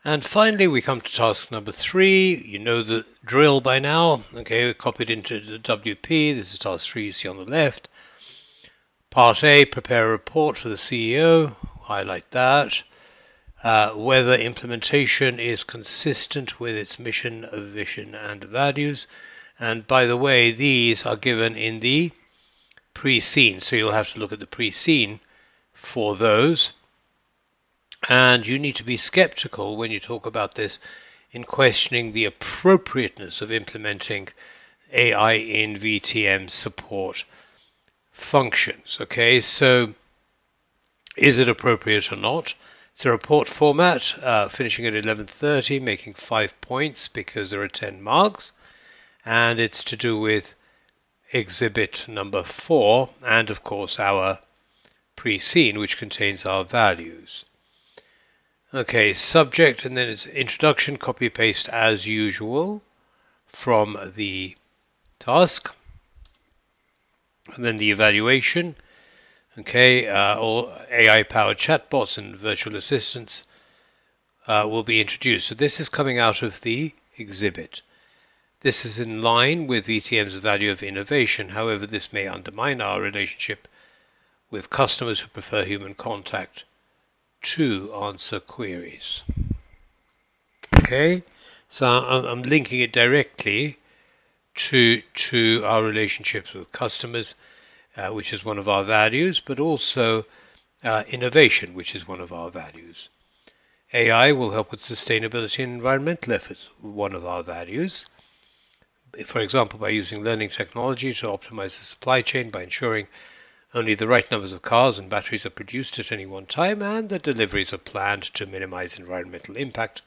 And finally, we come to task number 3. You know the drill by now. Okay, we copied into the WP. This is task 3 you see on the left. Part A, prepare a report for the CEO. Highlight that. Whether implementation is consistent with its mission, vision, and values. And by the way, these are given in the pre-scene, so you'll have to look at the pre-scene for those. And you need to be skeptical when you talk about this in questioning the appropriateness of implementing AI in VTM support functions. Okay, so is it appropriate or not? It's a report format, finishing at 11:30, making 5 points because there are 10 marks, and it's to do with exhibit number 4, and of course our pre-scene, which contains our values. Okay, subject, and then it's introduction, copy paste as usual from the task, and then the evaluation. Okay, all AI-powered chatbots and virtual assistants will be introduced. So this is coming out of the exhibit. This is in line with VTM's value of innovation. However, this may undermine our relationship with customers who prefer human contact to answer queries. Okay, so I'm linking it directly to our relationships with customers, which is one of our values, but also innovation, which is one of our values. AI will help with sustainability and environmental efforts, one of our values. For example, by using learning technology to optimize the supply chain by ensuring only the right numbers of cars and batteries are produced at any one time and the deliveries are planned to minimize environmental impact,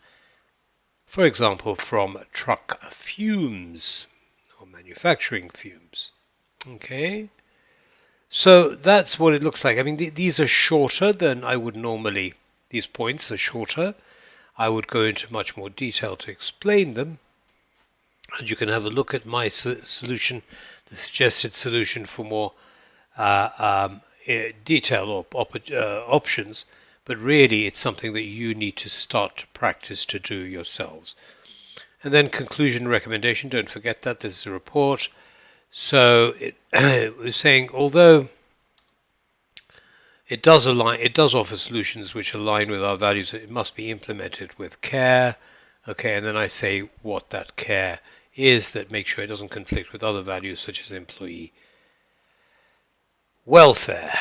for example, from truck fumes or manufacturing fumes. Okay, so that's what it looks like. I mean, these are shorter than I would normally. These points are shorter. I would go into much more detail to explain them. And you can have a look at my solution, the suggested solution for more detail or options. But really, it's something that you need to start to practice to do yourselves. And then conclusion recommendation. Don't forget that this is a report. So it was saying, although it does offer solutions which align with our values, it must be implemented with care. Okay, and then I say what that care is that makes sure it doesn't conflict with other values such as employee welfare.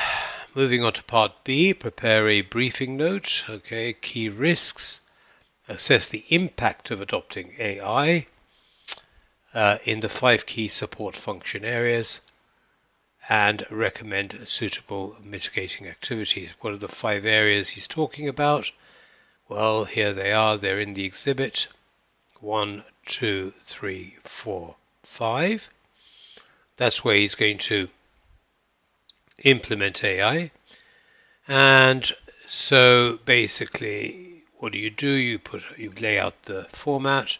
Moving on to part B, prepare a briefing note. Okay, key risks. Assess the impact of adopting AI in the 5 key support function areas and recommend suitable mitigating activities. What are the 5 areas he's talking about? Well, here they are. They're in the exhibit. 1, 2, 3, 4, 5. That's where he's going to implement AI. And so basically, what do? You lay out the format.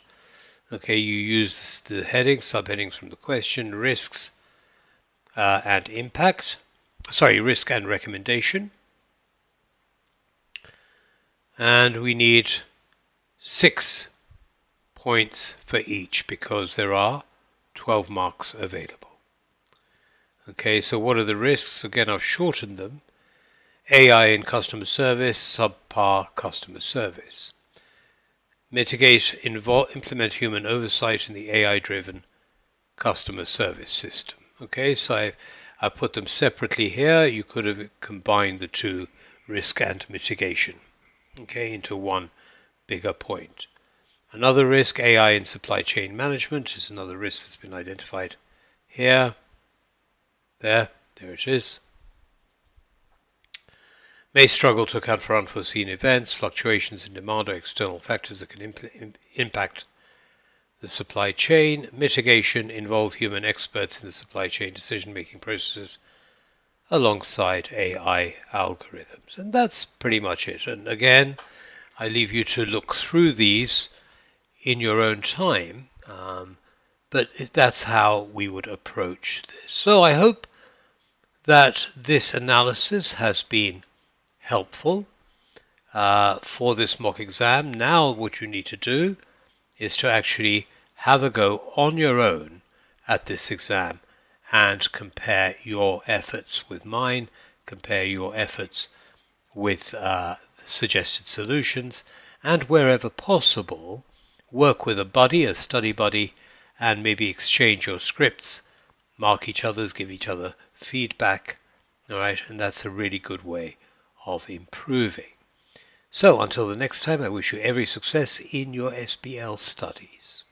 Okay, you use the headings, subheadings from the question, risks and impact. Sorry, risk and recommendation. And we need 6 points for each because there are 12 marks available. Okay, so what are the risks? Again, I've shortened them. AI in customer service, subpar customer service. Mitigate, implement human oversight in the AI-driven customer service system. Okay, so I put them separately here. You could have combined the 2, risk and mitigation, okay, into one bigger point. Another risk, AI in supply chain management, is another risk that's been identified here. There it is. May struggle to account for unforeseen events, fluctuations in demand, or external factors that can impact the supply chain. Mitigation, involve human experts in the supply chain decision-making processes alongside AI algorithms. And that's pretty much it. And again, I leave you to look through these in your own time, but that's how we would approach this. So I hope that this analysis has been helpful. for this mock exam. Now what you need to do is to actually have a go on your own at this exam and compare your efforts with mine, compare your efforts with suggested solutions, and wherever possible, work with a buddy, a study buddy, and maybe exchange your scripts, mark each other's, give each other feedback. All right, and that's a really good way of improving. So until the next time, I wish you every success in your SBL studies.